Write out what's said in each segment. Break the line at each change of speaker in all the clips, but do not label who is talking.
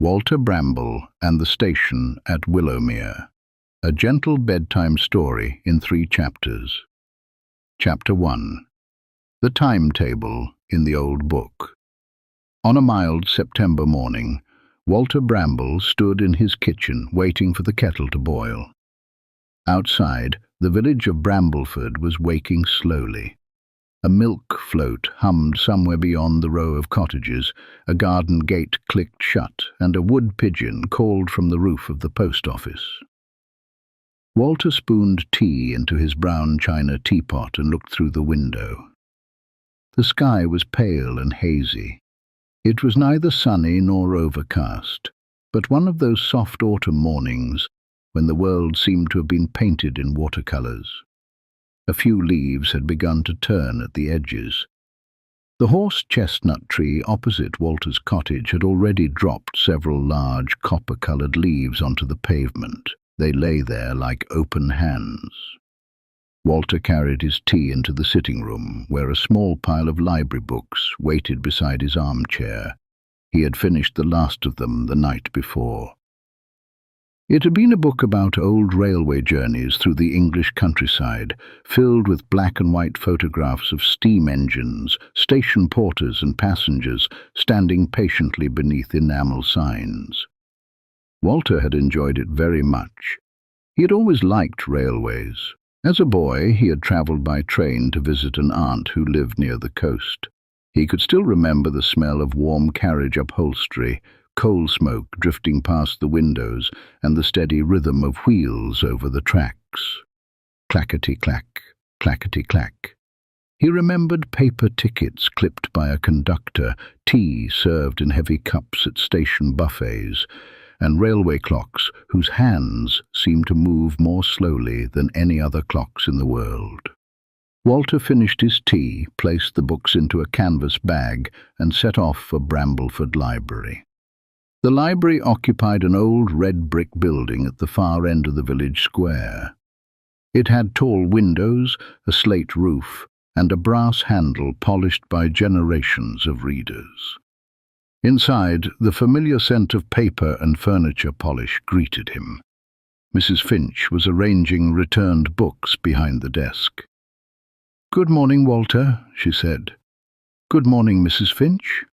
Walter Bramble and the Station at Willowmere, a gentle bedtime story in 3 chapters. Chapter 1. The Timetable in the Old Book. On a mild September morning, Walter Bramble stood in his kitchen waiting for the kettle to boil. Outside, the village of Brambleford was waking slowly. A milk float hummed somewhere beyond the row of cottages, a garden gate clicked shut, and a wood pigeon called from the roof of the post office. Walter spooned tea into his brown china teapot and looked through the window. The sky was pale and hazy. It was neither sunny nor overcast, but one of those soft autumn mornings when the world seemed to have been painted in watercolours. A few leaves had begun to turn at the edges. The horse-chestnut tree opposite Walter's cottage had already dropped several large copper-coloured leaves onto the pavement. They lay there like open hands. Walter carried his tea into the sitting room, where a small pile of library books waited beside his armchair. He had finished the last of them the night before. It had been a book about old railway journeys through the English countryside, filled with black and white photographs of steam engines, station porters and passengers standing patiently beneath enamel signs. Walter had enjoyed it very much. He had always liked railways. As a boy, he had travelled by train to visit an aunt who lived near the coast. He could still remember the smell of warm carriage upholstery, coal smoke drifting past the windows, and the steady rhythm of wheels over the tracks. Clackety-clack, clackety-clack. He remembered paper tickets clipped by a conductor, tea served in heavy cups at station buffets, and railway clocks whose hands seemed to move more slowly than any other clocks in the world. Walter finished his tea, placed the books into a canvas bag, and set off for Brambleford Library. The library occupied an old red brick building at the far end of the village square. It had tall windows, a slate roof, and a brass handle polished by generations of readers. Inside, the familiar scent of paper and furniture polish greeted him. Mrs. Finch was arranging returned books behind the desk. "Good morning, Walter," she said. "Good morning, Mrs. Finch.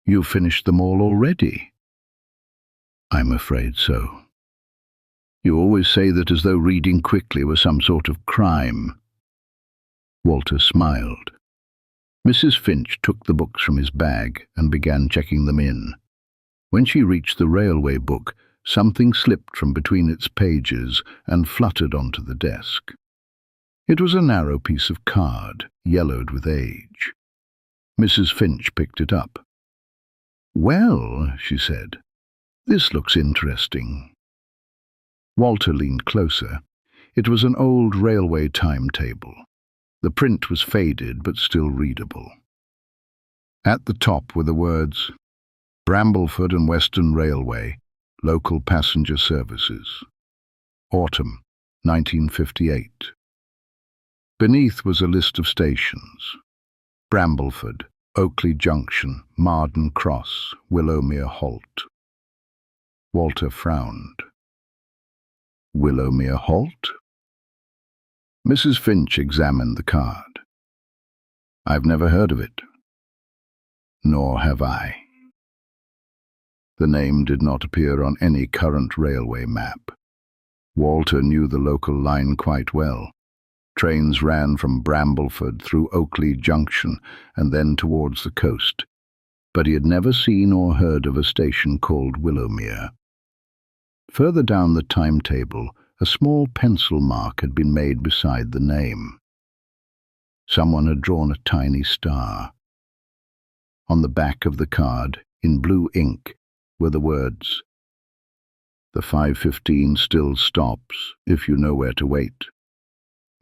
You've finished them all already." "I'm afraid so." "You always say that as though reading quickly were some sort of crime." Walter smiled. Mrs. Finch took the books from his bag and began checking them in. When she reached the railway book, something slipped from between its pages and fluttered onto the desk. It was a narrow piece of card, yellowed with age. Mrs. Finch picked it up. "Well," she said, "this looks interesting." Walter leaned closer. It was an old railway timetable. The print was faded but still readable. At the top were the words, "Brambleford and Western Railway, Local Passenger Services. Autumn, 1958. Beneath was a list of stations. Brambleford, Oakley Junction, Marden Cross, Willowmere Halt. Walter frowned. Willowmere Halt? Mrs. Finch examined the card. "I've never heard of it." "Nor have I." The name did not appear on any current railway map. Walter knew the local line quite well. Trains ran from Brambleford through Oakley Junction and then towards the coast, but he had never seen or heard of a station called Willowmere. Further down the timetable, a small pencil mark had been made beside the name. Someone had drawn a tiny star. On the back of the card, in blue ink, were the words, "The 5:15 still stops, if you know where to wait."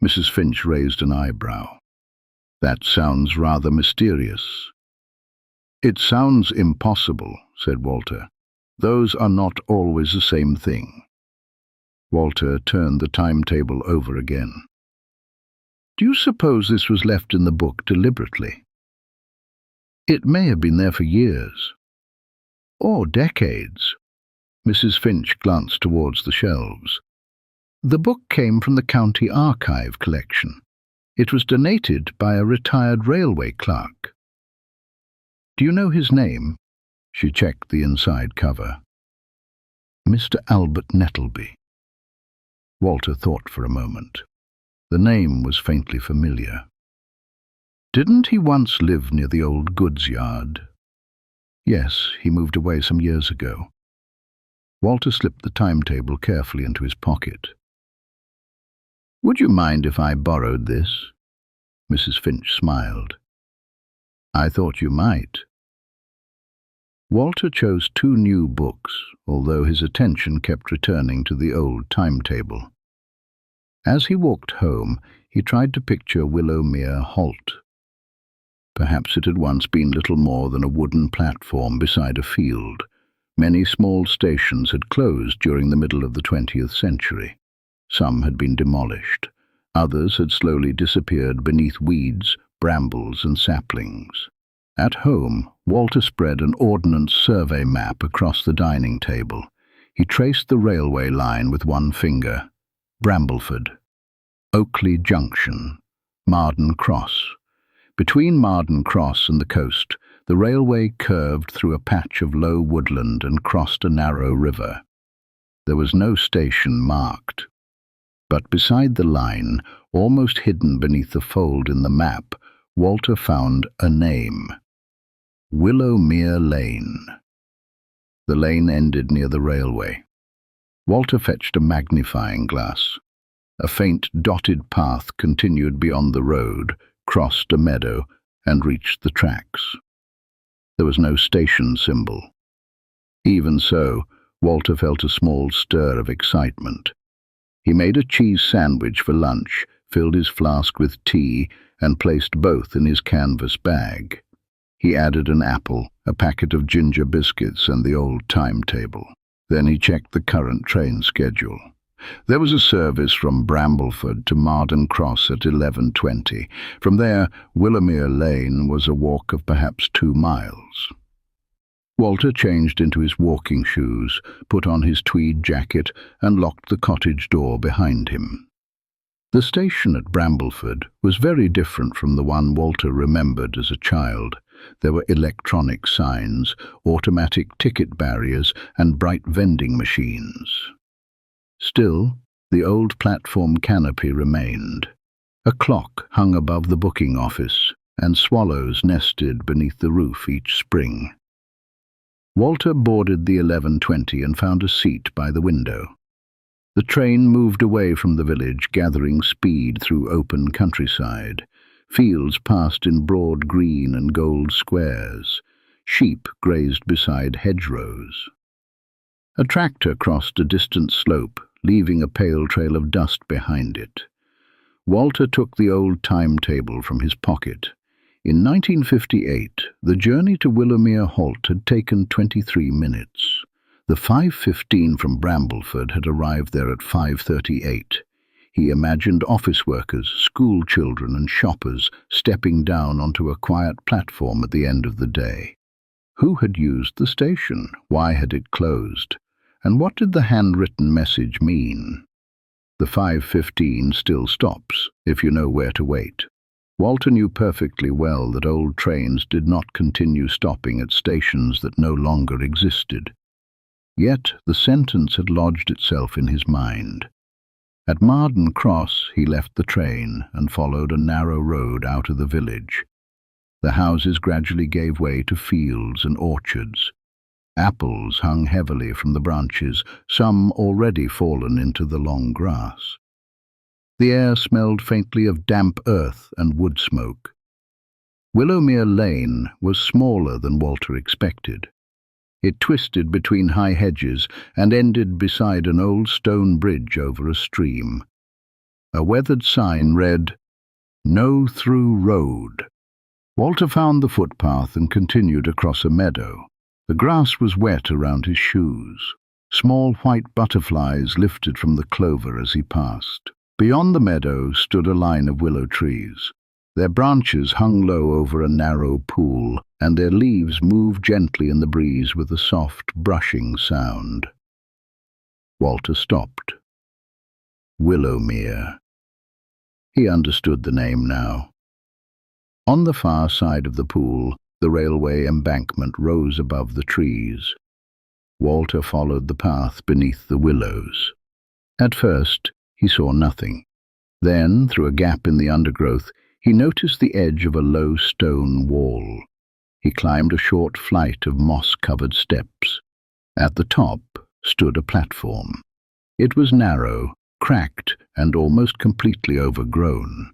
Mrs. Finch raised an eyebrow. "That sounds rather mysterious." "It sounds impossible," said Walter. "Those are not always the same thing." Walter turned the timetable over again. "Do you suppose this was left in the book deliberately?" "It may have been there for years." or decades. Mrs. Finch glanced towards the shelves. The book came from the county archive collection. It was donated by a retired railway clerk. Do you know his name? She checked the inside cover. Mr. Albert Nettleby. Walter thought for a moment. The name was faintly familiar. Didn't he once live near the old goods yard? Yes, he moved away some years ago. Walter slipped the timetable carefully into his pocket. Would you mind if I borrowed this? Mrs. Finch smiled. I thought you might. Walter chose 2 new books, although his attention kept returning to the old timetable. As he walked home, he tried to picture Willowmere Halt. Perhaps it had once been little more than a wooden platform beside a field. Many small stations had closed during the middle of the 20th century. Some had been demolished. Others had slowly disappeared beneath weeds, brambles and saplings. At home, Walter spread an ordnance survey map across the dining table. He traced the railway line with one finger. Brambleford, Oakley Junction, Marden Cross. Between Marden Cross and the coast, the railway curved through a patch of low woodland and crossed a narrow river. There was no station marked. But beside the line, almost hidden beneath the fold in the map, Walter found a name. Willowmere Lane. The lane ended near the railway. Walter fetched a magnifying glass. A faint dotted path continued beyond the road, crossed a meadow, and reached the tracks. There was no station symbol. Even so, Walter felt a small stir of excitement. He made a cheese sandwich for lunch, filled his flask with tea, and placed both in his canvas bag. He added an apple, a packet of ginger biscuits, and the old timetable. Then he checked the current train schedule. There was a service from Brambleford to Marden Cross at 11:20. From there, Willowmere Lane was a walk of perhaps 2 miles. Walter changed into his walking shoes, put on his tweed jacket, and locked the cottage door behind him. The station at Brambleford was very different from the one Walter remembered as a child. There were electronic signs, automatic ticket barriers, and bright vending machines. Still, the old platform canopy remained. A clock hung above the booking office, and swallows nested beneath the roof each spring. Walter boarded the 11:20 and found a seat by the window. The train moved away from the village, gathering speed through open countryside. Fields passed in broad green and gold squares. Sheep grazed beside hedgerows. A tractor crossed a distant slope, leaving a pale trail of dust behind it. Walter took the old timetable from his pocket. In 1958, the journey to Willowmere Halt had taken 23 minutes. The 5:15 from Brambleford had arrived there at 5:38. He imagined office workers, school children and shoppers stepping down onto a quiet platform at the end of the day. Who had used the station? Why had it closed? And what did the handwritten message mean? The 5:15 still stops, if you know where to wait. Walter knew perfectly well that old trains did not continue stopping at stations that no longer existed. Yet the sentence had lodged itself in his mind. At Marden Cross he left the train and followed a narrow road out of the village. The houses gradually gave way to fields and orchards. Apples hung heavily from the branches, some already fallen into the long grass. The air smelled faintly of damp earth and wood smoke. Willowmere Lane was smaller than Walter expected. It twisted between high hedges and ended beside an old stone bridge over a stream. A weathered sign read, "No Through Road." Walter found the footpath and continued across a meadow. The grass was wet around his shoes. Small white butterflies lifted from the clover as he passed. Beyond the meadow stood a line of willow trees. Their branches hung low over a narrow pool, and their leaves moved gently in the breeze with a soft, brushing sound. Walter stopped. Willowmere. He understood the name now. On the far side of the pool, the railway embankment rose above the trees. Walter followed the path beneath the willows. At first, he saw nothing. Then, through a gap in the undergrowth, he noticed the edge of a low stone wall. He climbed a short flight of moss-covered steps. At the top stood a platform. It was narrow, cracked, and almost completely overgrown.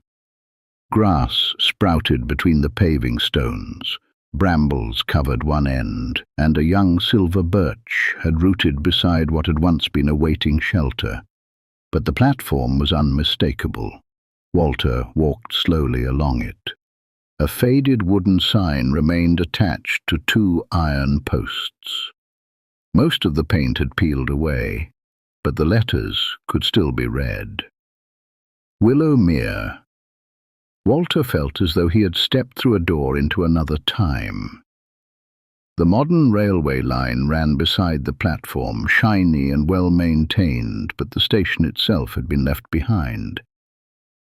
Grass sprouted between the paving stones. Brambles covered one end, and a young silver birch had rooted beside what had once been a waiting shelter. But the platform was unmistakable. Walter walked slowly along it. A faded wooden sign remained attached to 2 iron posts. Most of the paint had peeled away, but the letters could still be read. Willowmere. Walter felt as though he had stepped through a door into another time. The modern railway line ran beside the platform, shiny and well-maintained, but the station itself had been left behind.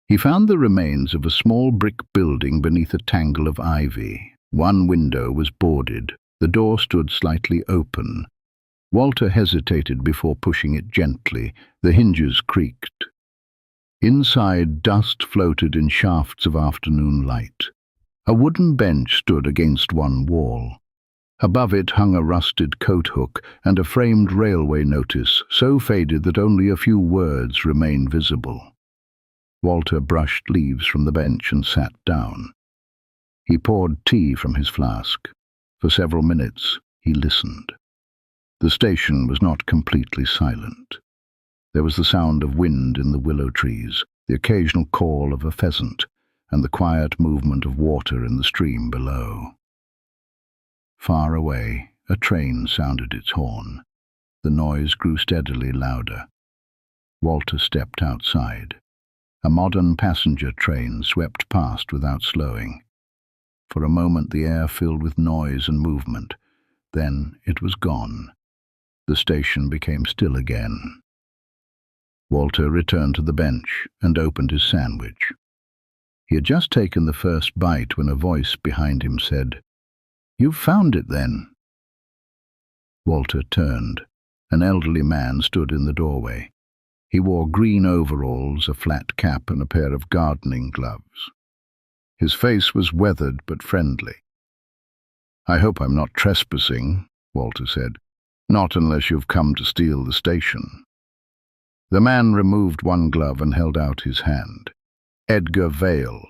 He found the remains of a small brick building beneath a tangle of ivy. One window was boarded. The door stood slightly open. Walter hesitated before pushing it gently. The hinges creaked. Inside, dust floated in shafts of afternoon light. A wooden bench stood against one wall. Above it hung a rusted coat hook and a framed railway notice, so faded that only a few words remained visible. Walter brushed leaves from the bench and sat down. He poured tea from his flask. For several minutes he listened. The station was not completely silent. There was the sound of wind in the willow trees, the occasional call of a pheasant, and the quiet movement of water in the stream below. Far away, a train sounded its horn. The noise grew steadily louder. Walter stepped outside. A modern passenger train swept past without slowing. For a moment the air filled with noise and movement. Then it was gone. The station became still again. Walter returned to the bench and opened his sandwich. He had just taken the first bite when a voice behind him said, "You've found it, then?" Walter turned. An elderly man stood in the doorway. He wore green overalls, a flat cap, and a pair of gardening gloves. His face was weathered but friendly. "I hope I'm not trespassing," Walter said. "Not unless you've come to steal the station." The man removed one glove and held out his hand. Edgar Vale.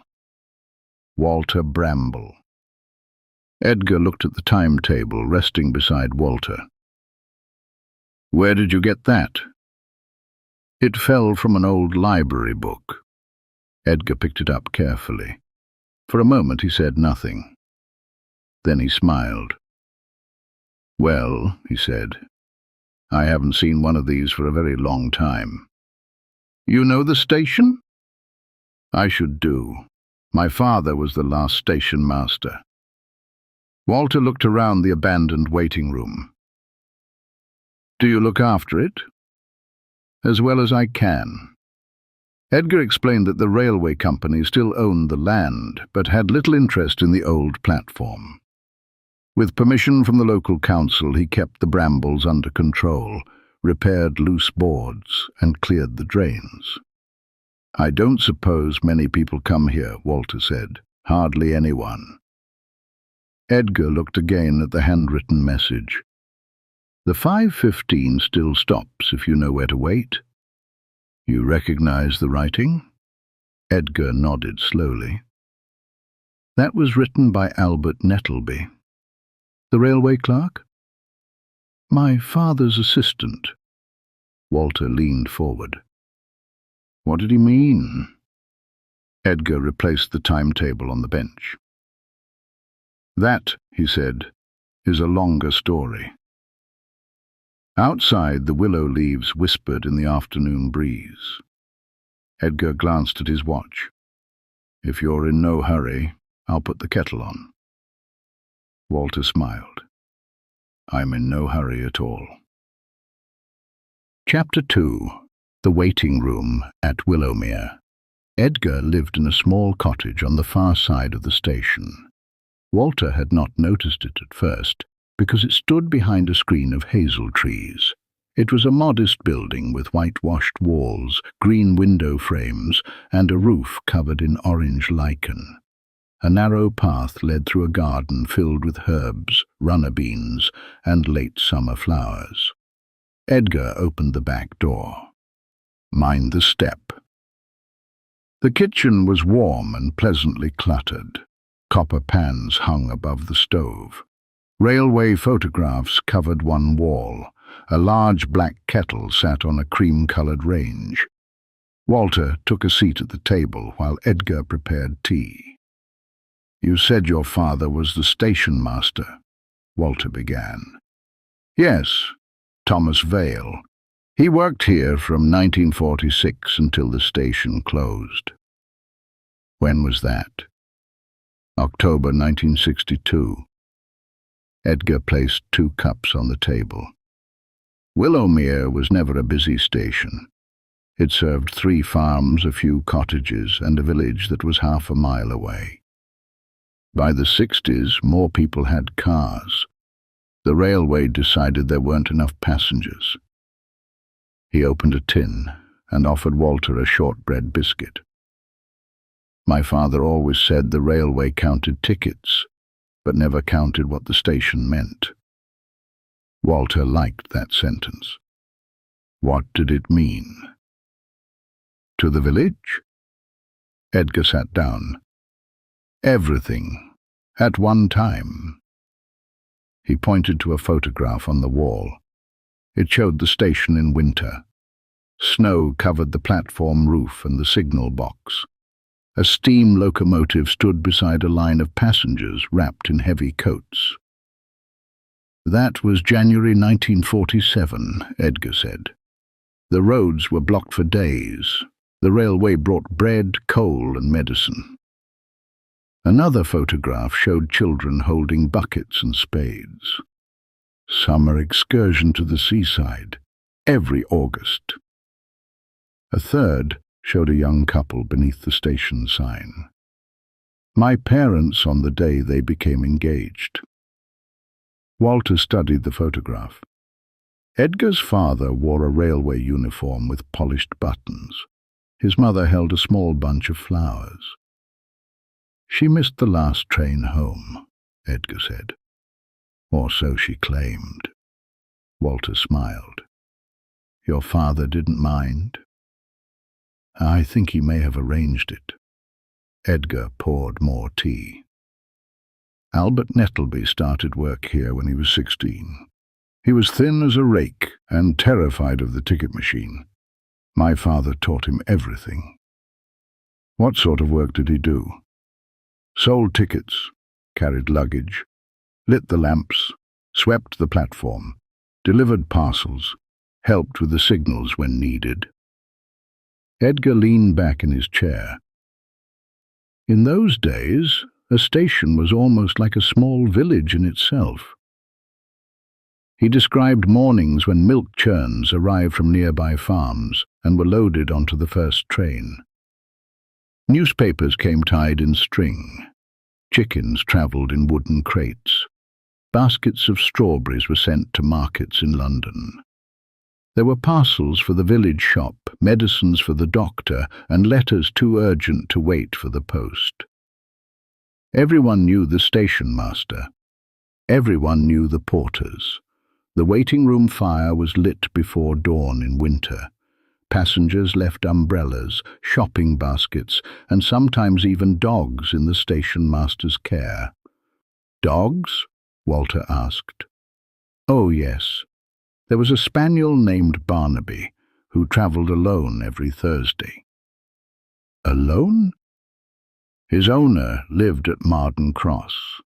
Walter Bramble. Edgar looked at the timetable resting beside Walter. "Where did you get that?" "It fell from an old library book." Edgar picked it up carefully. For a moment he said nothing. Then he smiled. "Well," he said, "I haven't seen one of these for a very long time." "You know the station?" "I should do. My father was the last station master." Walter looked around the abandoned waiting room. "Do you look after it?" "As well as I can." Edgar explained that the railway company still owned the land, but had little interest in the old platform. With permission from the local council, he kept the brambles under control, repaired loose boards, and cleared the drains. "I don't suppose many people come here," Walter said. "Hardly anyone." Edgar looked again at the handwritten message. "The 5:15 still stops if you know where to wait." "You recognize the writing?" Edgar nodded slowly. "That was written by Albert Nettleby." "The railway clerk?" "My father's assistant." Walter leaned forward. "What did he mean?" Edgar replaced the timetable on the bench. "That," he said, "is a longer story." Outside, the willow leaves whispered in the afternoon breeze. Edgar glanced at his watch. If you're in no hurry, I'll put the kettle on." Walter smiled. "I'm in no hurry at all." Chapter 2. The Waiting Room at Willowmere. Edgar lived in a small cottage on the far side of the station. Walter had not noticed it at first, because it stood behind a screen of hazel trees. It was a modest building with whitewashed walls, green window frames, and a roof covered in orange lichen. A narrow path led through a garden filled with herbs, runner beans, and late summer flowers. Edgar opened the back door. "Mind the step." The kitchen was warm and pleasantly cluttered. Copper pans hung above the stove. Railway photographs covered one wall. A large black kettle sat on a cream-coloured range. Walter took a seat at the table while Edgar prepared tea. "You said your father was the stationmaster," Walter began. "Yes, Thomas Vale. He worked here from 1946 until the station closed." "When was that?" "October 1962. Edgar placed 2 cups on the table. Willowmere was never a busy station. It served 3 farms, a few cottages, and a village that was half a mile away. By the 60s, more people had cars. The railway decided there weren't enough passengers. He opened a tin and offered Walter a shortbread biscuit. "My father always said the railway counted tickets, but never counted what the station meant." Walter liked that sentence. What did it mean? "To the village?" Edgar sat down. "Everything, at one time." He pointed to a photograph on the wall. It showed the station in winter. Snow covered the platform roof and the signal box. A steam locomotive stood beside a line of passengers wrapped in heavy coats. "That was January 1947, Edgar said. "The roads were blocked for days. The railway brought bread, coal, and medicine." Another photograph showed children holding buckets and spades. "Summer excursion to the seaside, every August." A third showed a young couple beneath the station sign. "My parents on the day they became engaged." Walter studied the photograph. Edgar's father wore a railway uniform with polished buttons. His mother held a small bunch of flowers. "She missed the last train home," Edgar said. "Or so she claimed." Walter smiled. "Your father didn't mind?" "I think he may have arranged it." Edgar poured more tea. "Albert Nettleby started work here when he was 16. He was thin as a rake and terrified of the ticket machine. My father taught him everything." "What sort of work did he do?" "Sold tickets, carried luggage, lit the lamps, swept the platform, delivered parcels, helped with the signals when needed." Edgar leaned back in his chair. "In those days, a station was almost like a small village in itself." He described mornings when milk churns arrived from nearby farms and were loaded onto the first train. Newspapers came tied in string. Chickens travelled in wooden crates. Baskets of strawberries were sent to markets in London. There were parcels for the village shop, medicines for the doctor, and letters too urgent to wait for the post. Everyone knew the station master. Everyone knew the porters. The waiting room fire was lit before dawn in winter. Passengers left umbrellas, shopping baskets, and sometimes even dogs in the station master's care. "Dogs?" Walter asked. "Oh, yes. There was a spaniel named Barnaby, who travelled alone every Thursday." "Alone?" His owner lived at Marden Cross.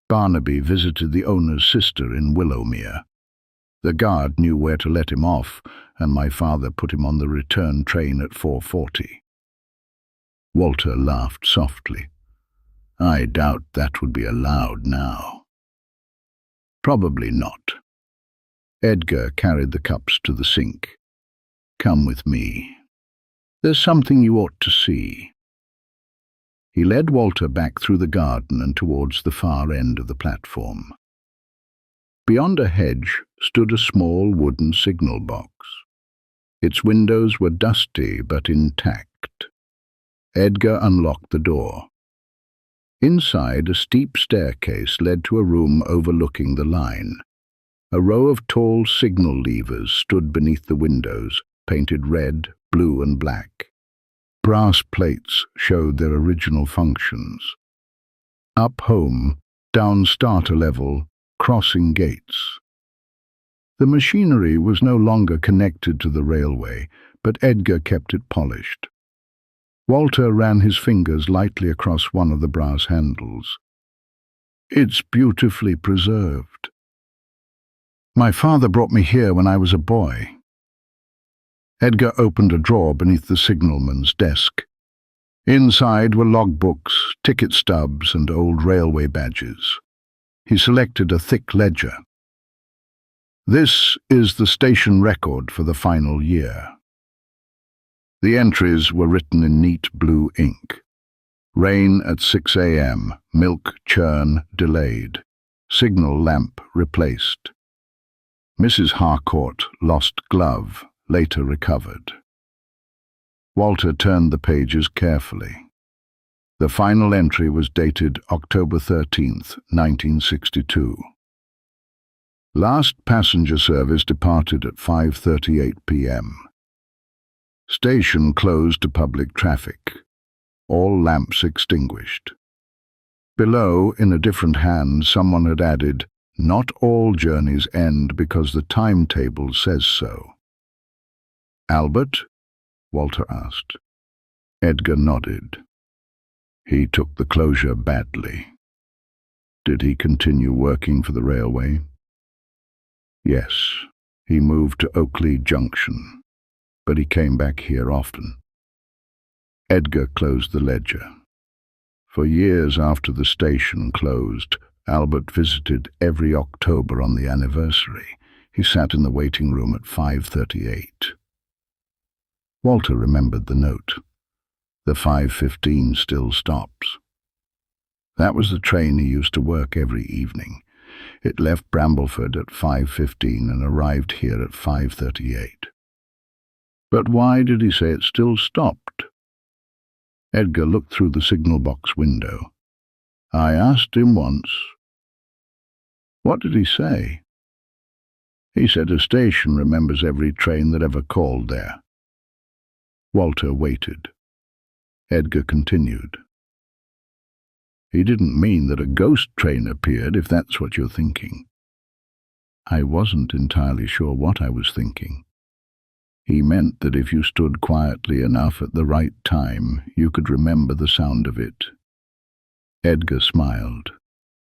Barnaby visited the owner's sister in Willowmere. The guard knew where to let him off, and my father put him on the return train at 4:40. Walter laughed softly. I doubt that would be allowed now. Probably not. Edgar carried the cups to the sink. Come with me. There's something you ought to see. He led Walter back through the garden and towards the far end of the platform. Beyond a hedge stood a small wooden signal box. Its windows were dusty but intact. Edgar unlocked the door. Inside, a steep staircase led to a room overlooking the line. A row of tall signal levers stood beneath the windows, painted red, blue and black. Brass plates showed their original functions. Up home, down starter level, crossing gates. The machinery was no longer connected to the railway, but Edgar kept it polished. Walter ran his fingers lightly across one of the brass handles. It's beautifully preserved. My father brought me here when I was a boy. Edgar opened a drawer beneath the signalman's desk. Inside were logbooks, ticket stubs, and old railway badges. He selected a thick ledger. This is the station record for the final year. The entries were written in neat blue ink. Rain at 6 a.m., milk churn delayed, signal lamp replaced. Mrs. Harcourt lost glove, later recovered. Walter turned the pages carefully. The final entry was dated October 13th, 1962. Last passenger service departed at 5:38 p.m. Station closed to public traffic. All lamps extinguished. Below, in a different hand, someone had added, "Not all journeys end because the timetable says so." Albert? Walter asked. Edgar nodded. He took the closure badly. Did he continue working for the railway? Yes, he moved to Oakley Junction, but he came back here often. Edgar closed the ledger. For years after the station closed, Albert visited every October on the anniversary. He sat in the waiting room at 5:38. Walter remembered the note. The 5:15 still stops. That was the train he used to work every evening. It left Brambleford at 5:15 and arrived here at 5:38. But why did he say it still stopped? Edgar looked through the signal box window. I asked him once. What did he say? He said a station remembers every train that ever called there. Walter waited. Edgar continued. He didn't mean that a ghost train appeared, if that's what you're thinking. I wasn't entirely sure what I was thinking. He meant that if you stood quietly enough at the right time, you could remember the sound of it. Edgar smiled.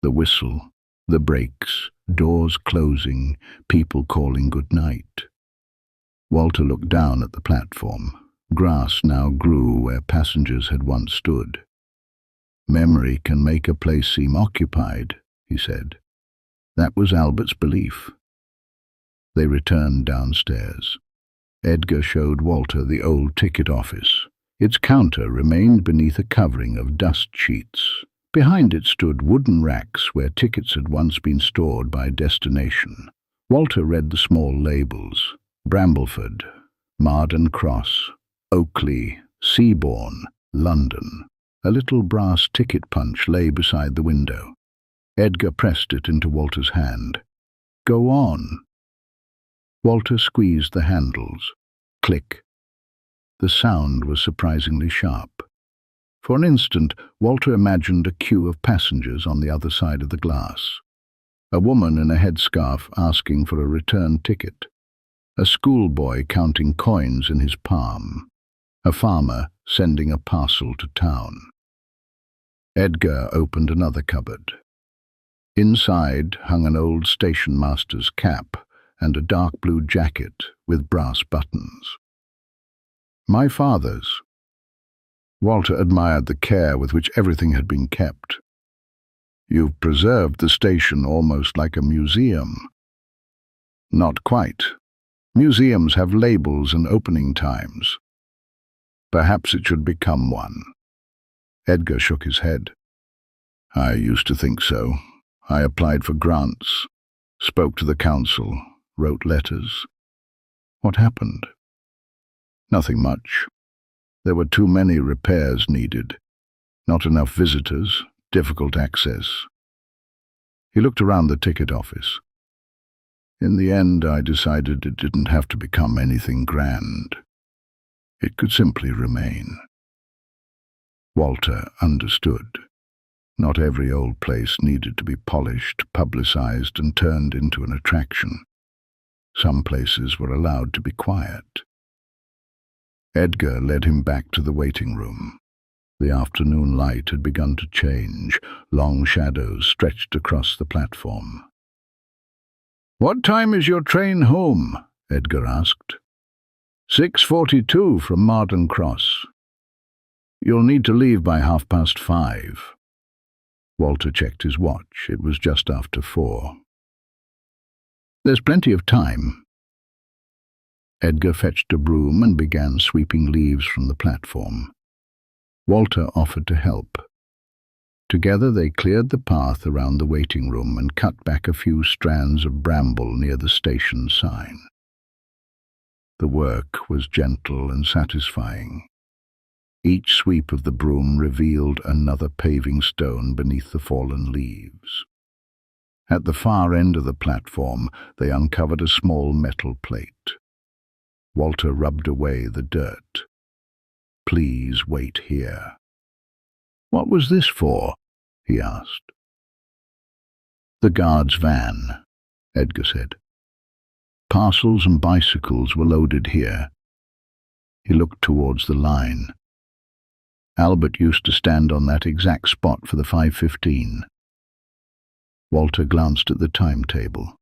The whistle, the brakes, doors closing, people calling good night. Walter looked down at the platform. Grass now grew where passengers had once stood. Memory can make a place seem occupied, he said. That was Albert's belief. They returned downstairs. Edgar showed Walter the old ticket office. Its counter remained beneath a covering of dust sheets. Behind it stood wooden racks where tickets had once been stored by destination. Walter read the small labels. Brambleford, Marden Cross, Oakley, Seabourne, London. A little brass ticket punch lay beside the window. Edgar pressed it into Walter's hand. Go on. Walter squeezed the handles. Click. The sound was surprisingly sharp. For an instant, Walter imagined a queue of passengers on the other side of the glass. A woman in a headscarf asking for a return ticket. A schoolboy counting coins in his palm. A farmer sending a parcel to town. Edgar opened another cupboard. Inside hung an old stationmaster's cap and a dark blue jacket with brass buttons. My father's. Walter admired the care with which everything had been kept. "You've preserved the station almost like a museum." "Not quite. Museums have labels and opening times. Perhaps it should become one." Edgar shook his head. "I used to think so. I applied for grants, spoke to the council, wrote letters." "What happened?" "Nothing much. There were too many repairs needed. Not enough visitors, difficult access." He looked around the ticket office. "In the end, I decided it didn't have to become anything grand. It could simply remain." Walter understood. Not every old place needed to be polished, publicized, and turned into an attraction. Some places were allowed to be quiet. Edgar led him back to the waiting room. The afternoon light had begun to change. Long shadows stretched across the platform. "What time is your train home?" Edgar asked. 6:42 from Marden Cross. You'll need to leave by 5:30. Walter checked his watch. It was just after 4. "There's plenty of time." Edgar fetched a broom and began sweeping leaves from the platform. Walter offered to help. Together they cleared the path around the waiting room and cut back a few strands of bramble near the station sign. The work was gentle and satisfying. Each sweep of the broom revealed another paving stone beneath the fallen leaves. At the far end of the platform, they uncovered a small metal plate. Walter rubbed away the dirt. "Please wait here." "What was this for?" he asked. "The guard's van," Edgar said. "Parcels and bicycles were loaded here." He looked towards the line. "Albert used to stand on that exact spot for the 5:15. Walter glanced at the timetable.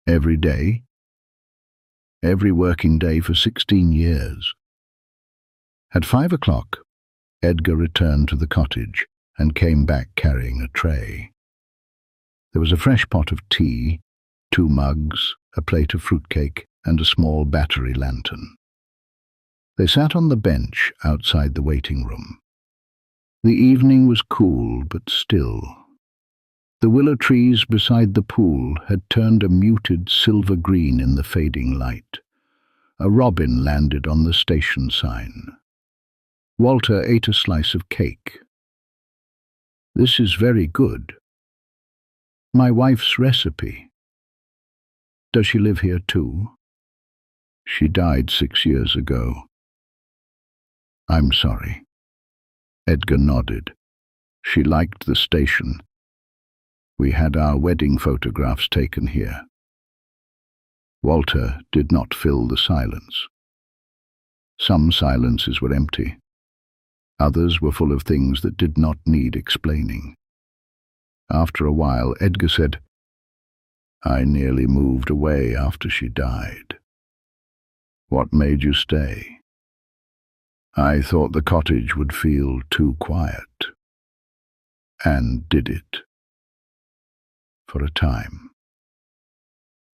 "Every day?" "Every working day for 16 years. At 5 o'clock, Edgar returned to the cottage and came back carrying a tray. There was a fresh pot of tea, 2 mugs, a plate of fruitcake, and a small battery lantern. They sat on the bench outside the waiting room. The evening was cool but still. The willow trees beside the pool had turned a muted silver green in the fading light. A robin landed on the station sign. Walter ate a slice of cake. "This is very good. My wife's recipe. Does she live here too?" "She died 6 years ago." "I'm sorry." Edgar nodded. "She liked the station. We had our wedding photographs taken here." Walter did not fill the silence. Some silences were empty. Others were full of things that did not need explaining. After a while, Edgar said, "I nearly moved away after she died." "What made you stay?" "I thought the cottage would feel too quiet." "And did it?" "For a time."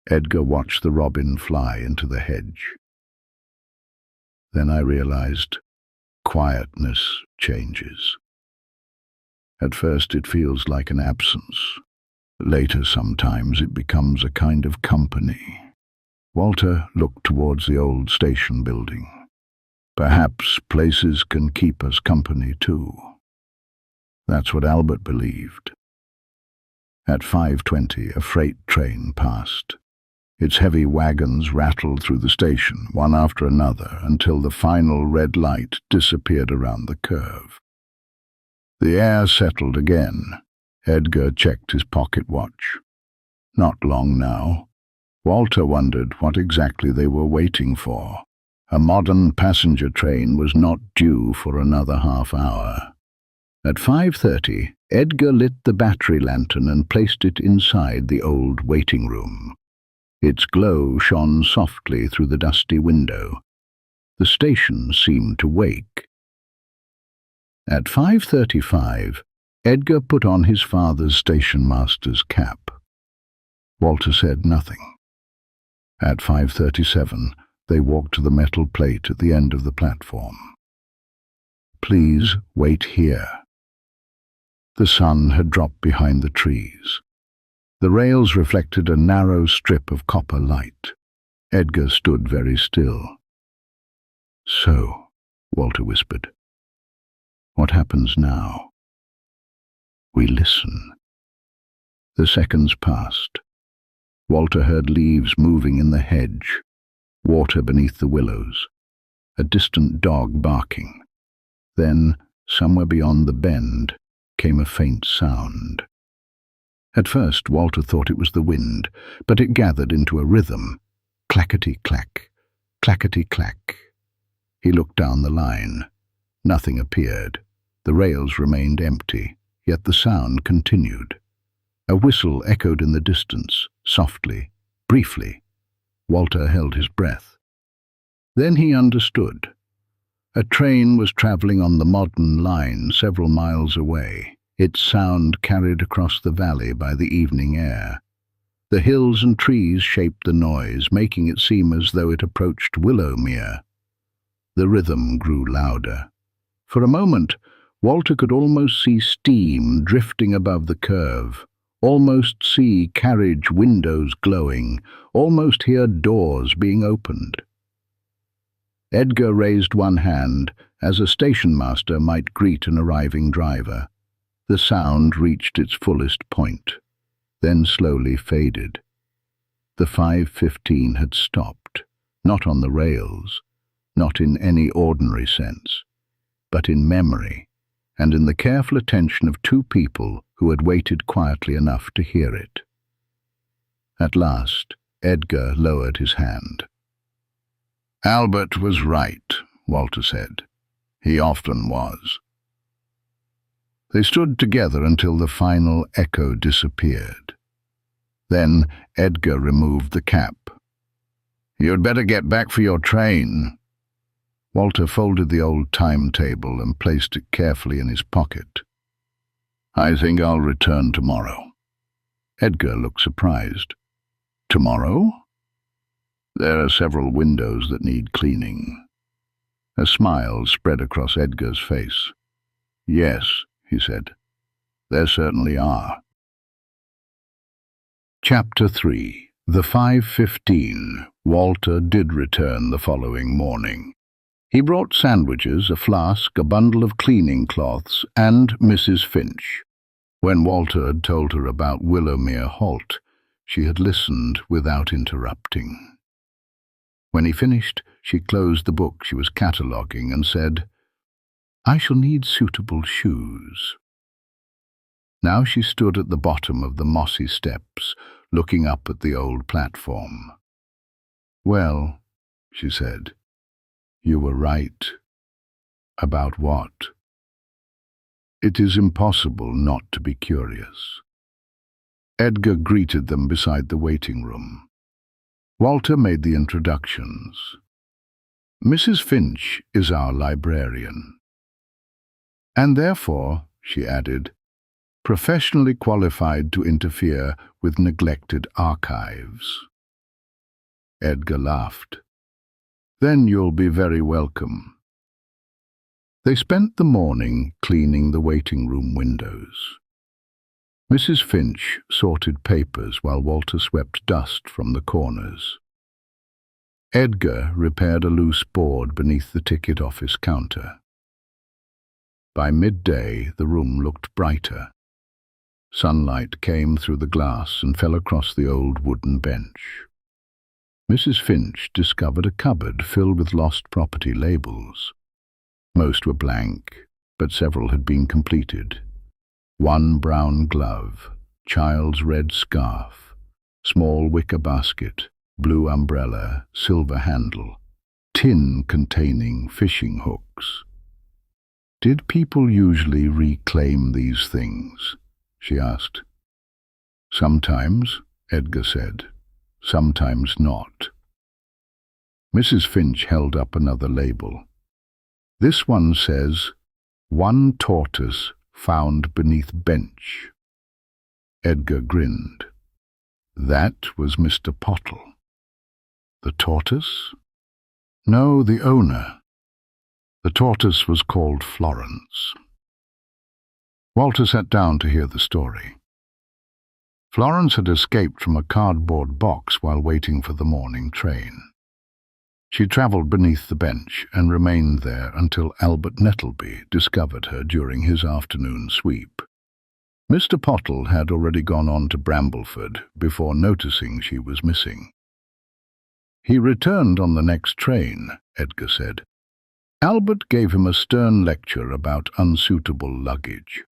Edgar watched the robin fly into the hedge. "Then I realized quietness changes. At first it feels like an absence. Later sometimes it becomes a kind of company." Walter looked towards the old station building. "Perhaps places can keep us company too." That's what Albert believed. At 5:20 a freight train passed. Its heavy wagons rattled through the station, one after another, until the final red light disappeared around the curve. The air settled again. Edgar checked his pocket watch. Not long now. Walter wondered what exactly they were waiting for. A modern passenger train was not due for another half hour. At 5:30, Edgar lit the battery lantern and placed it inside the old waiting room. Its glow shone softly through the dusty window. The station seemed to wake. At 5:35, Edgar put on his father's stationmaster's cap. Walter said nothing. At 5:37, they walked to the metal plate at the end of the platform. "Please wait here." The sun had dropped behind the trees. The rails reflected a narrow strip of copper light. Edgar stood very still. "So," Walter whispered, "what happens now?" "We listen." The seconds passed. Walter heard leaves moving in the hedge, water beneath the willows, a distant dog barking. Then, somewhere beyond the bend, came a faint sound. At first, Walter thought it was the wind, but it gathered into a rhythm. Clackety-clack, clackety-clack. He looked down the line. Nothing appeared. The rails remained empty, yet the sound continued. A whistle echoed in the distance, softly, briefly. Walter held his breath. Then he understood. A train was travelling on the modern line several miles away, its sound carried across the valley by the evening air. The hills and trees shaped the noise, making it seem as though it approached Willowmere. The rhythm grew louder. For a moment, Walter could almost see steam drifting above the curve, almost see carriage windows glowing, almost hear doors being opened. Edgar raised one hand, as a stationmaster might greet an arriving driver. The sound reached its fullest point, then slowly faded. The 5:15 had stopped, not on the rails, not in any ordinary sense, but in memory, and in the careful attention of two people who had waited quietly enough to hear it. At last, Edgar lowered his hand. "Albert was right," Walter said. "He often was." They stood together until the final echo disappeared. Then Edgar removed the cap. "You'd better get back for your train." Walter folded the old timetable and placed it carefully in his pocket. "I think I'll return tomorrow." Edgar looked surprised. "Tomorrow?" "There are several windows that need cleaning." A smile spread across Edgar's face. "Yes," he said, "there certainly are." Chapter 3. The 5:15. Walter did return the following morning. He brought sandwiches, a flask, a bundle of cleaning cloths, and Mrs. Finch. When Walter had told her about Willowmere Halt, she had listened without interrupting. When he finished, she closed the book she was cataloguing and said, "I shall need suitable shoes." Now she stood at the bottom of the mossy steps, looking up at the old platform. "Well," she said, "you were right." "About what?" "It is impossible not to be curious." Edgar greeted them beside the waiting room. Walter made the introductions. "Mrs. Finch is our librarian. And therefore," she added, "professionally qualified to interfere with neglected archives." Edgar laughed. "Then you'll be very welcome." They spent the morning cleaning the waiting room windows. Mrs. Finch sorted papers while Walter swept dust from the corners. Edgar repaired a loose board beneath the ticket office counter. By midday, the room looked brighter. Sunlight came through the glass and fell across the old wooden bench. Mrs. Finch discovered a cupboard filled with lost property labels. Most were blank, but several had been completed. One brown glove, child's red scarf, small wicker basket, blue umbrella, silver handle, tin containing fishing hooks. "Did people usually reclaim these things?" she asked. "Sometimes," Edgar said. "Sometimes not." Mrs. Finch held up another label. "This one says, One tortoise found beneath bench. Edgar grinned. That was Mr. Pottle. The tortoise? No, the owner. The tortoise was called Florence. Walter sat down to hear the story. Florence had escaped from a cardboard box while waiting for the morning train. She travelled beneath the bench and remained there until Albert Nettleby discovered her during his afternoon sweep. Mr. Pottle had already gone on to Brambleford before noticing she was missing. He returned on the next train, Edgar said. Albert gave him a stern lecture about unsuitable luggage.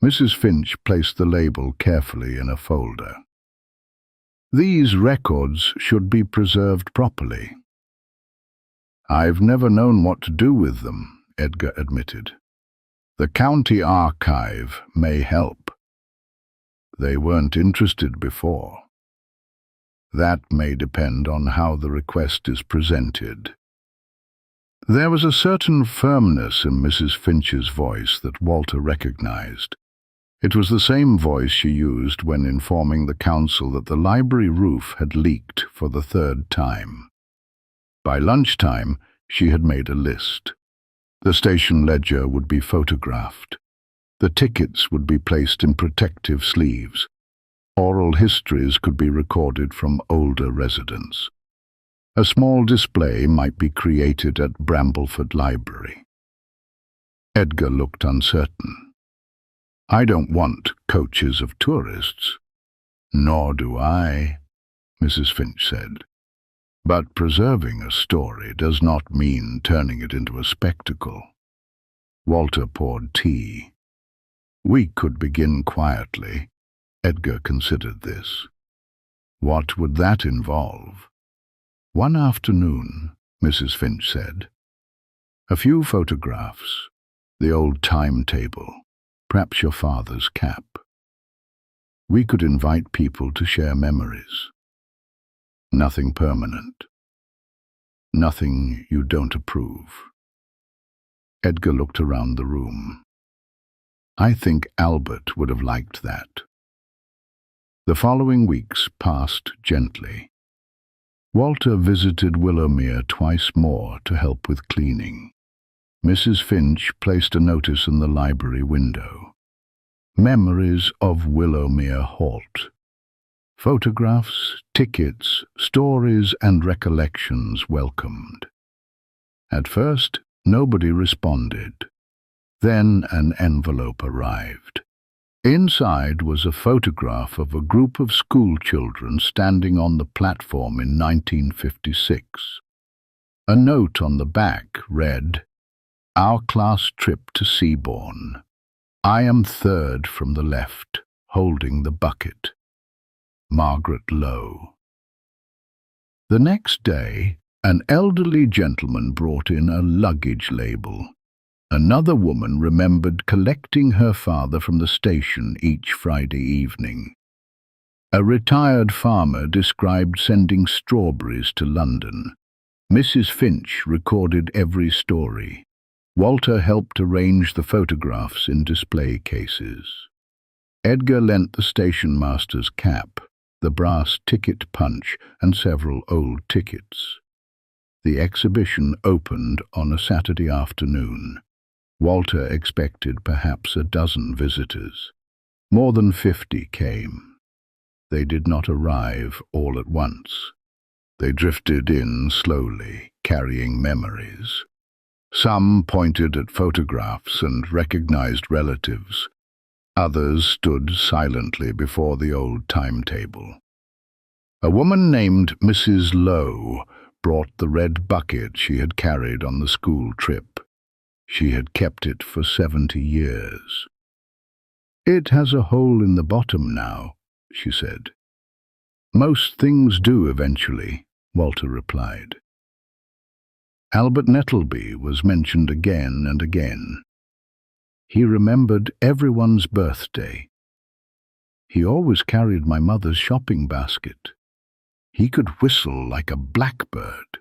Mrs. Finch placed the label carefully in a folder. These records should be preserved properly. I've never known what to do with them, Edgar admitted. The county archive may help. They weren't interested before. That may depend on how the request is presented. There was a certain firmness in Mrs. Finch's voice that Walter recognized. It was the same voice she used when informing the council that the library roof had leaked for the third time. By lunchtime, she had made a list. The station ledger would be photographed. The tickets would be placed in protective sleeves. Oral histories could be recorded from older residents. A small display might be created at Brambleford Library. Edgar looked uncertain. I don't want coaches of tourists. Nor do I, Mrs. Finch said. But preserving a story does not mean turning it into a spectacle. Walter poured tea. We could begin quietly. Edgar considered this. What would that involve? One afternoon, Mrs. Finch said. A few photographs, the old timetable, perhaps your father's cap. We could invite people to share memories. Nothing permanent. Nothing you don't approve. Edgar looked around the room. I think Albert would have liked that. The following weeks passed gently. Walter visited Willowmere twice more to help with cleaning. Mrs. Finch placed a notice in the library window. Memories of Willowmere Halt. Photographs, tickets, stories and recollections welcomed. At first, nobody responded. Then an envelope arrived. Inside was a photograph of a group of school children standing on the platform in 1956. A note on the back read, Our class trip to Seabourn. I am third from the left, holding the bucket. Margaret Lowe. The next day, an elderly gentleman brought in a luggage label. Another woman remembered collecting her father from the station each Friday evening. A retired farmer described sending strawberries to London. Mrs. Finch recorded every story. Walter helped arrange the photographs in display cases. Edgar lent the stationmaster's cap, the brass ticket punch, and several old tickets. The exhibition opened on a Saturday afternoon. Walter expected perhaps a dozen visitors. More than 50 came. They did not arrive all at once. They drifted in slowly, carrying memories. Some pointed at photographs and recognized relatives. Others stood silently before the old timetable. A woman named Mrs. Lowe brought the red bucket she had carried on the school trip. She had kept it for 70 years. It has a hole in the bottom now, she said. Most things do eventually, Walter replied. Albert Nettleby was mentioned again and again. He remembered everyone's birthday. He always carried my mother's shopping basket. He could whistle like a blackbird.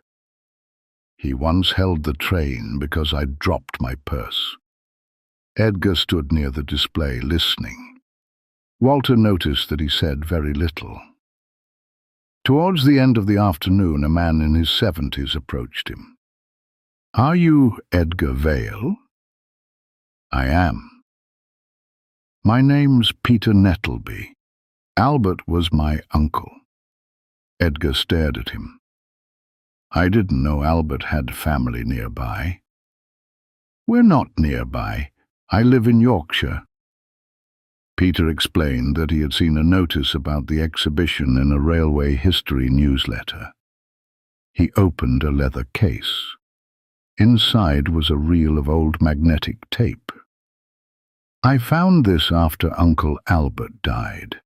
He once held the train because I'd dropped my purse. Edgar stood near the display, listening. Walter noticed that he said very little. Towards the end of the afternoon, a man in his 70s approached him. "Are you Edgar Vale?" "I am." "My name's Peter Nettleby. Albert was my uncle." Edgar stared at him. "I didn't know Albert had family nearby." "We're not nearby. I live in Yorkshire." Peter explained that he had seen a notice about the exhibition in a railway history newsletter. He opened a leather case. Inside was a reel of old magnetic tape. "I found this after Uncle Albert died.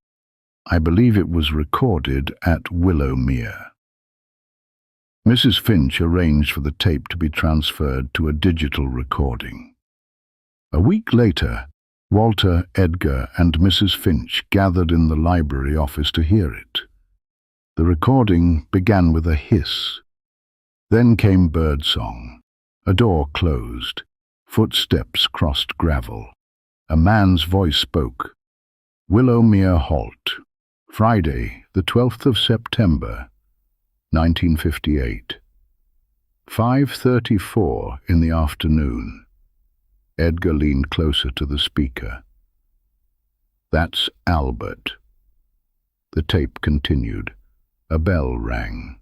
I believe it was recorded at Willowmere." Mrs. Finch arranged for the tape to be transferred to a digital recording. A week later, Walter, Edgar, and Mrs. Finch gathered in the library office to hear it. The recording began with a hiss. Then came birdsong. A door closed. Footsteps crossed gravel. A man's voice spoke. "Willowmere Halt. Friday, the 12th of September, 1958. 5:34 in the afternoon." Edgar leaned closer to the speaker. "That's Albert." The tape continued. A bell rang.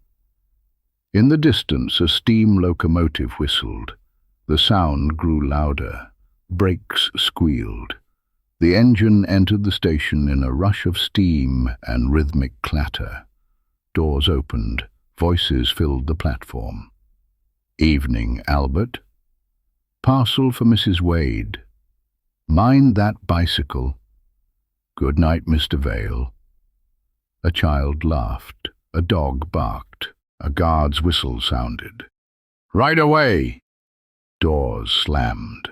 In the distance, a steam locomotive whistled. The sound grew louder. Brakes squealed. The engine entered the station in a rush of steam and rhythmic clatter. Doors opened. Voices filled the platform. "Evening, Albert." "Parcel for Mrs. Wade." "Mind that bicycle." "Good night, Mr. Vale." A child laughed. A dog barked. A guard's whistle sounded. "Right away!" Doors slammed.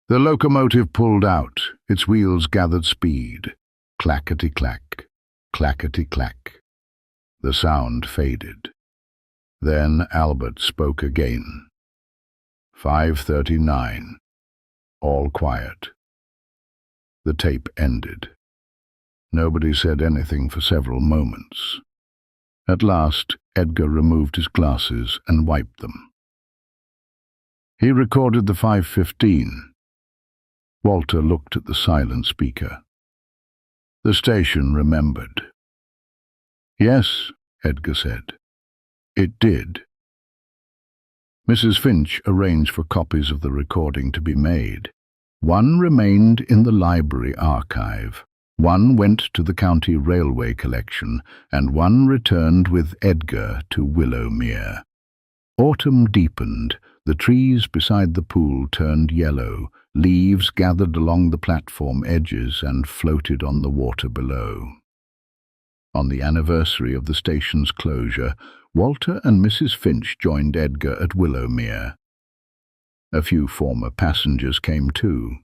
The locomotive pulled out. Its wheels gathered speed. Clackety-clack, clackety-clack. The sound faded. Then Albert spoke again. 5:39. All quiet. The tape ended. Nobody said anything for several moments. At last, Edgar removed his glasses and wiped them. He recorded the 5:15. Walter looked at the silent speaker. The station remembered. "Yes," Edgar said. "It did." Mrs. Finch arranged for copies of the recording to be made. One remained in the library archive. One went to the county railway collection, and one returned with Edgar to Willowmere. Autumn deepened. The trees beside the pool turned yellow. Leaves gathered along the platform edges and floated on the water below. On the anniversary of the station's closure, Walter and Mrs. Finch joined Edgar at Willowmere. A few former passengers came too.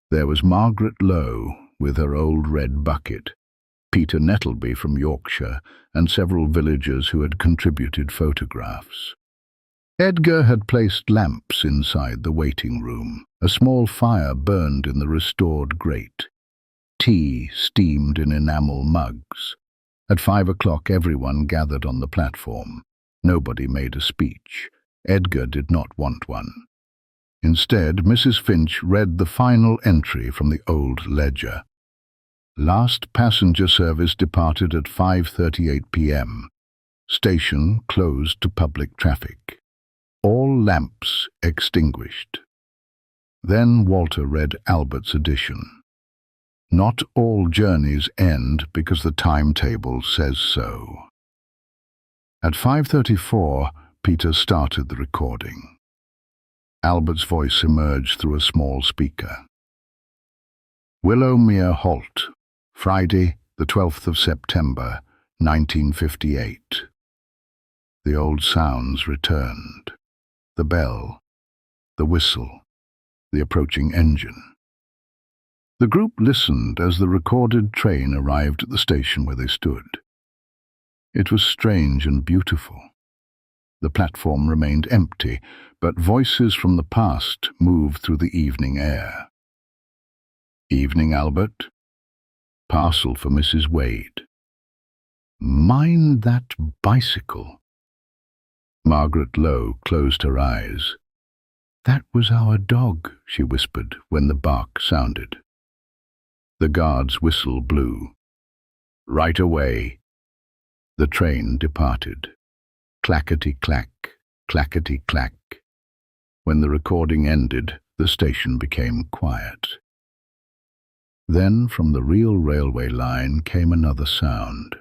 There was Margaret Lowe, with her old red bucket, Peter Nettleby from Yorkshire, and several villagers who had contributed photographs. Edgar had placed lamps inside the waiting room. A small fire burned in the restored grate. Tea steamed in enamel mugs. At 5 o'clock everyone gathered on the platform. Nobody made a speech. Edgar did not want one. Instead, Mrs. Finch read the final entry from the old ledger. Last passenger service departed at 5:38 p.m. Station closed to public traffic. All lamps extinguished. Then Walter read Albert's addition. Not all journeys end because the timetable says so. At 5:34, Peter started the recording. Albert's voice emerged through a small speaker. Willowmere Halt, Friday, the 12th of September, 1958. The old sounds returned. The bell, the whistle, the approaching engine. The group listened as the recorded train arrived at the station where they stood. It was strange and beautiful. The platform remained empty, but voices from the past moved through the evening air. "Evening, Albert. Parcel for Mrs. Wade." "Mind that bicycle." Margaret Lowe closed her eyes. "That was our dog," she whispered when the bark sounded. The guard's whistle blew. "Right away." The train departed. Clackety-clack, clackety-clack. When the recording ended, the station became quiet. Then from the real railway line came another sound.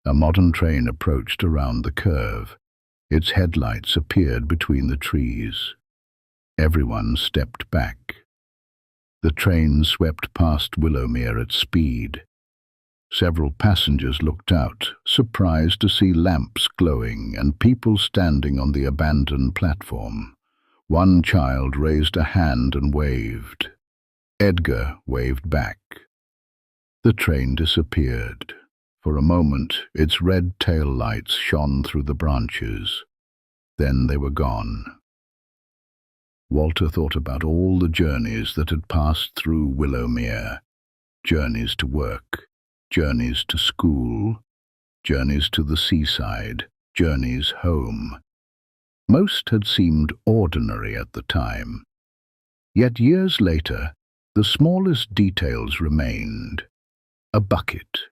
A modern train approached around the curve. Its headlights appeared between the trees. Everyone stepped back. The train swept past Willowmere at speed. Several passengers looked out, surprised to see lamps glowing and people standing on the abandoned platform. One child raised a hand and waved. Edgar waved back. The train disappeared. For a moment, its red tail lights shone through the branches. Then they were gone. Walter thought about all the journeys that had passed through Willowmere. Journeys to work, journeys to school, journeys to the seaside, journeys home. Most had seemed ordinary at the time. Yet years later, the smallest details remained. A bucket,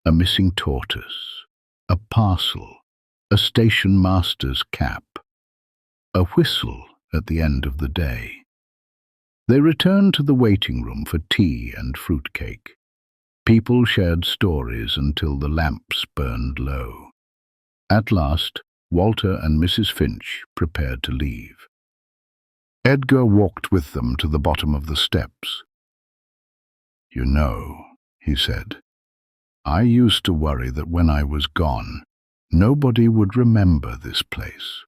a missing tortoise, a parcel, a station master's cap, a whistle at the end of the day. They returned to the waiting room for tea and fruitcake. People shared stories until the lamps burned low. At last, Walter and Mrs. Finch prepared to leave. Edgar walked with them to the bottom of the steps. "You know," he said, "I used to worry that when I was gone, nobody would remember this place."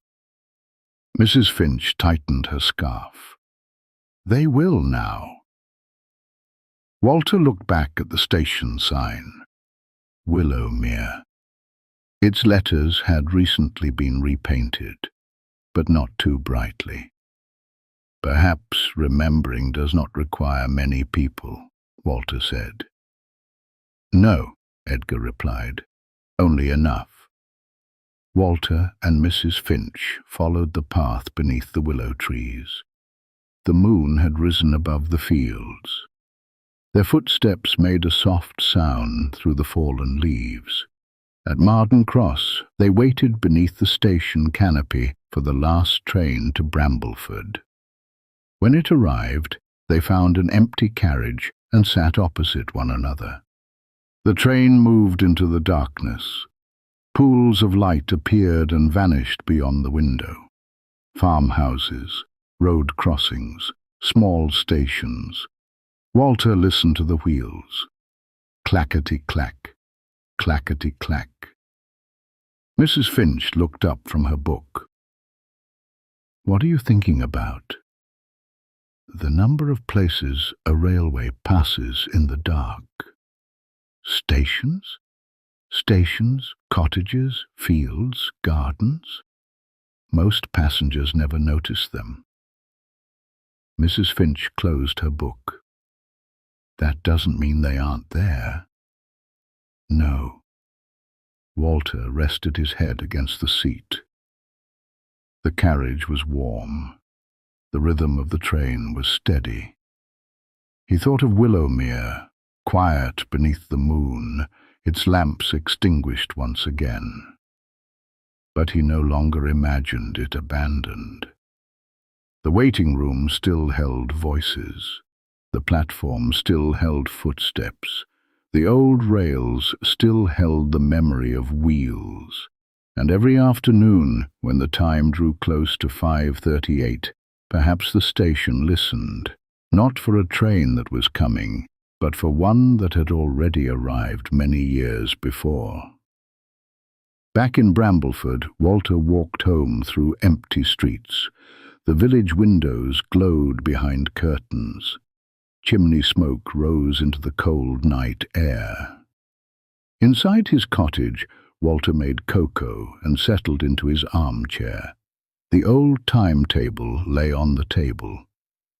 Mrs. Finch tightened her scarf. "They will now." Walter looked back at the station sign. Willowmere. Its letters had recently been repainted, but not too brightly. "Perhaps remembering does not require many people," Walter said. "No," Edgar replied, "only enough." Walter and Mrs. Finch followed the path beneath the willow trees. The moon had risen above the fields. Their footsteps made a soft sound through the fallen leaves. At Marden Cross, they waited beneath the station canopy for the last train to Brambleford. When it arrived, they found an empty carriage and sat opposite one another. The train moved into the darkness. Pools of light appeared and vanished beyond the window. Farmhouses, road crossings, small stations. Walter listened to the wheels. Clackety-clack, clackety-clack. Mrs. Finch looked up from her book. "What are you thinking about?" "The number of places a railway passes in the dark." "Stations? Stations, cottages, fields, gardens. Most passengers never notice them." Mrs. Finch closed her book. "That doesn't mean they aren't there." "No." Walter rested his head against the seat. The carriage was warm. The rhythm of the train was steady. He thought of Willowmere, quiet beneath the moon, its lamps extinguished once again. But he no longer imagined it abandoned. The waiting room still held voices. The platform still held footsteps. The old rails still held the memory of wheels. And every afternoon, when the time drew close to 5:38, perhaps the station listened, not for a train that was coming, but for one that had already arrived many years before. Back in Brambleford, Walter walked home through empty streets. The village windows glowed behind curtains. Chimney smoke rose into the cold night air. Inside his cottage, Walter made cocoa and settled into his armchair. The old timetable lay on the table.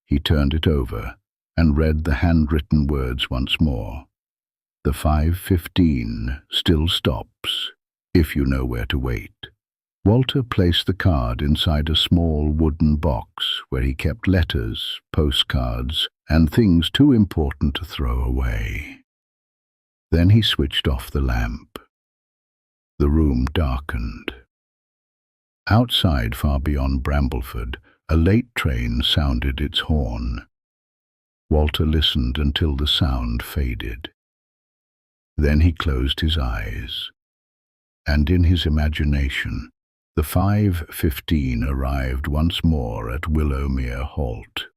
He turned it over and read the handwritten words once more. The 5:15 still stops, if you know where to wait. Walter placed the card inside a small wooden box where he kept letters, postcards, and things too important to throw away. Then he switched off the lamp. The room darkened. Outside, far beyond Brambleford, a late train sounded its horn. Walter listened until the sound faded. Then he closed his eyes, and in his imagination, the 5:15 arrived once more at Willowmere Halt.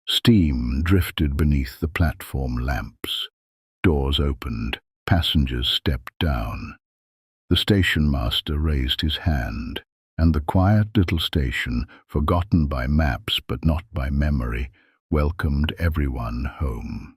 Steam drifted beneath the platform lamps. Doors opened, passengers stepped down. The stationmaster raised his hand, and the quiet little station, forgotten by maps but not by memory, welcomed everyone home.